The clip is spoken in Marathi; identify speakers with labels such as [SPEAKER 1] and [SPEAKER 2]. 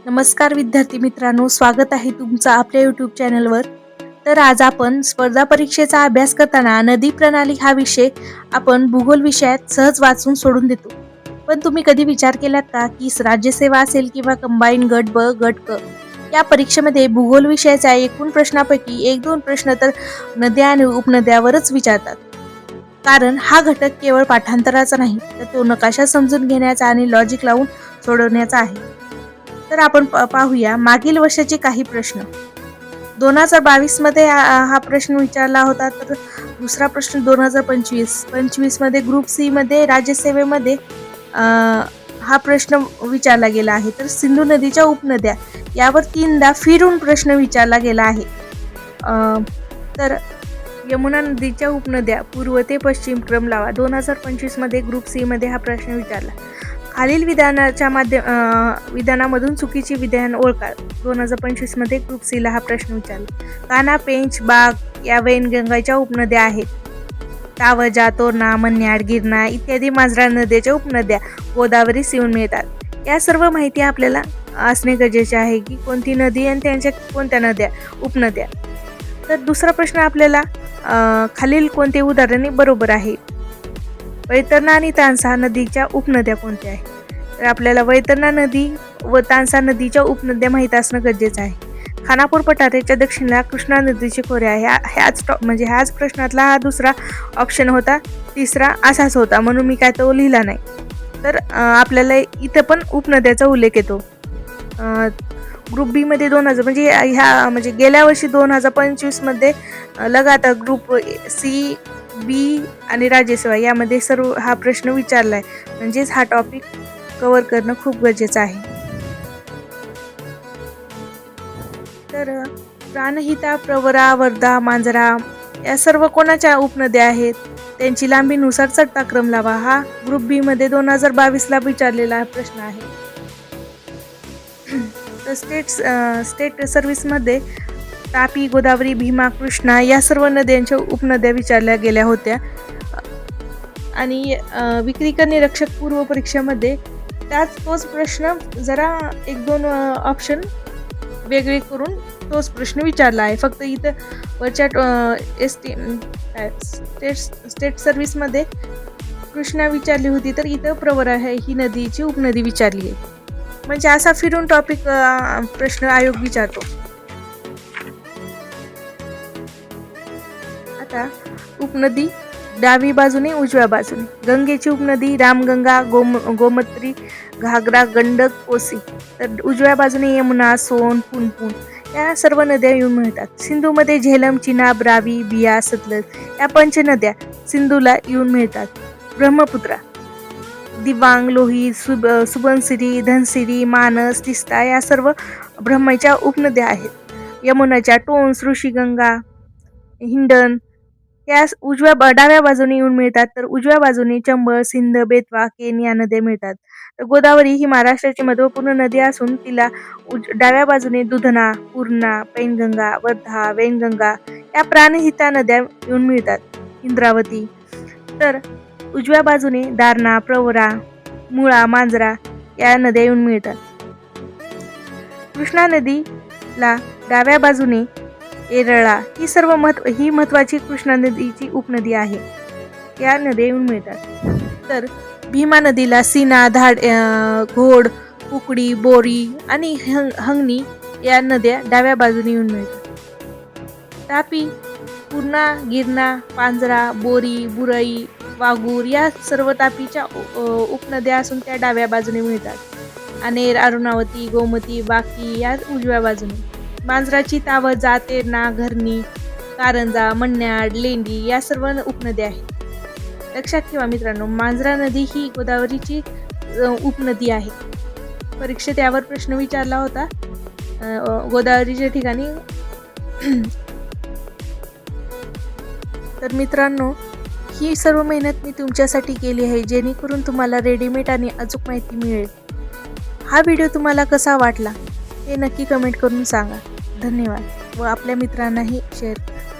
[SPEAKER 1] नमस्कार विद्यार्थी मित्रांनो, स्वागत आहे तुमचं आपल्या YouTube चॅनलवर. तर आज आपण स्पर्धा परीक्षेचा अभ्यास करताना नदी प्रणाली हा विषय आपण भूगोल विषयात सहज वाचून सोडून देतो. पण तुम्ही कधी विचार केलात का की राज्यसेवा असेल किंवा कंबाईन गट ब गट क या परीक्षेमध्ये भूगोल विषयाच्या एकूण प्रश्नापैकी 1-2 प्रश्न तर नद्या आणि उपनद्यावरच विचारतात. कारण हा घटक केवळ पाठांतराचा नाही, तर तो नकाशा समजून घेण्याचा आणि लॉजिक लावून सोडवण्याचा आहे. तर आपण पाहूया मागील वर्षाचे काही प्रश्न. 2022 मध्ये हा प्रश्न विचारला होता. तर दुसरा प्रश्न 2025 मध्ये ग्रुप सी मध्ये राज्यसेवेमध्ये हा प्रश्न विचारला गेला आहे. तर सिंधू नदीच्या उपनद्या यावर 3दा फिरून प्रश्न विचारला गेला आहे. तर यमुना नदीच्या उपनद्या पूर्व ते पश्चिम क्रम लावा. 2025 मध्ये ग्रुप सी मध्ये हा प्रश्न विचारला. खालील विधानामधून चुकीची विधान ओळखा. 2025 मध्ये ग्रुप सी ला हा प्रश्न विचारला. कान्हा, पेंच, बाग या वैनगंगाच्या उपनद्या आहेत. तावजा, तोरणा, मन्याड, गिरणा इत्यादी मांजरा नद्याच्या उपनद्या गोदावरी सिवून मिळतात. या सर्व माहिती आपल्याला असणे गरजेचे आहे की कोणती नदी आणि त्यांच्या कोणत्या नद्या उपनद्या. तर दुसरा प्रश्न आपल्याला खालील कोणते उदाहरणे बरोबर आहे. वैतरणा आणि तानसा नदीच्या उपनद्या कोणत्या आहेत. तर आपल्याला वैतरणा नदी व तानसा नदीच्या उपनद्या माहीत असणं गरजेचं आहे. खानापूर पठाराच्या दक्षिणेला कृष्णा नदीचे खोरे आहे. ह्याच प्रश्नातला हा दुसरा ऑप्शन होता. तिसरा असाच होता, म्हणून मी काय तो लिहिला नाही. तर आपल्याला इथं पण उपनद्याचा उल्लेख येतो. ग्रुप बी मध्ये 2000 गेल्या वर्षी 2025 मध्ये लगातार ग्रुप सी, बी आणि राज्यसेवा यामध्ये सर्व हा प्रश्न विचारलाय. म्हणजेच हा टॉपिक कव्हर करणं खूप गरजेचं आहे. तर प्राणहिता, प्रवरा, वर्धा, मांजरा या सर्व कोणाच्या उपनद्या आहेत. त्यांची लांबीनुसार चढता क्रम लावा. हा ग्रुप बी मध्ये 2022 ला विचारलेला प्रश्न आहे. तर स्टेट सर्व्हिस मध्ये तापी, गोदावरी, भीमा, कृष्णा या सर्व नद्यांच्या उपनद्या विचारल्या गेल्या होत्या. आणि विक्रीकर निरीक्षक पूर्व परीक्षेमध्ये तोच प्रश्न जरा 1-2 ऑप्शन वेगळे करून तोच प्रश्न विचारला आहे. फक्त इथं वरच्या स्टेट सर्व्हिस मध्ये कृष्णा विचारली होती, तर इथं प्रवरा ही नदीची उपनदी विचारली आहे. म्हणजे असा फिरून टॉपिक प्रश्न आयोग विचारतो. आता उपनदी डावी बाजूने उजव्या बाजूने. गंगेची उपनदी रामगंगा, गोमत्री, घागरा, गंडक, कोसी. तर उजव्या बाजूने यमुना, सोन, पुनपुन या सर्व नद्या येऊन मिळतात. सिंधूमध्ये झेलम, चिनाब, रावी, बिया, सतलज या पंचनद्या सिंधूला येऊन मिळतात. ब्रह्मपुत्रा, दिबांग, लोहित, सुबनसिरी, धनसिरी, मानस, तिस्ता या सर्व ब्रह्मच्या उपनद्या आहेत. यमुनाच्या टोन्स, ऋषिगंगा, हिंडन या डाव्या बाजूने येऊन मिळतात. तर उजव्या बाजूने चंबळ, सिंध, बेतवा, केन या नद्या मिळतात. तर गोदावरी ही महाराष्ट्राची महत्त्वपूर्ण नदी असून तिला डाव्या बाजूने दुधना, पूर्णा, पैनगंगा, वर्धा, वैनगंगा या प्राणहिता नद्या येऊन मिळतात. इंद्रावती. तर उजव्या बाजूने दारणा, प्रवरा, मुळा, मांजरा या नद्या येऊन मिळतात. कृष्णा नदीला डाव्या बाजूने येरळा ही महत्वाची कृष्णा नदीची उपनदी आहे. या नद्या येऊन मिळतात. तर भीमा नदीला सीना, घोड, कुकडी, बोरी आणि हंगणी या नद्या डाव्या बाजूने येऊन मिळतात. तापी, पूर्णा, गिरणा, पांजरा, बोरी, बुराई, वागूर या सर्व तापीच्या उपनद्या असून त्या डाव्या बाजूने मिळतात. अनेर, अरुणावती, गोमती, बाकी या उजव्या बाजूने. मांजराची तावजा, तेरणा, घरणी, कारंजा, मन्याड, लेंडी या सर्व उपनद्या आहेत. लक्षात ठेवा मित्रांनो, मांजरा नदी ही गोदावरीची उपनदी आहे. परीक्षेत यावर प्रश्न विचारला होता गोदावरीच्या ठिकाणी. तर मित्रांनो, ही सर्व मेहनत मी तुमच्यासाठी केली आहे, जेणेकरून तुम्हाला रेडीमेड आणि अचूक माहिती मिळेल. हा व्हिडिओ तुम्हाला कसा वाटला हे नक्की कमेंट करून सांगा. धन्यवाद व आपल्या मित्रांनाही शेअर करा.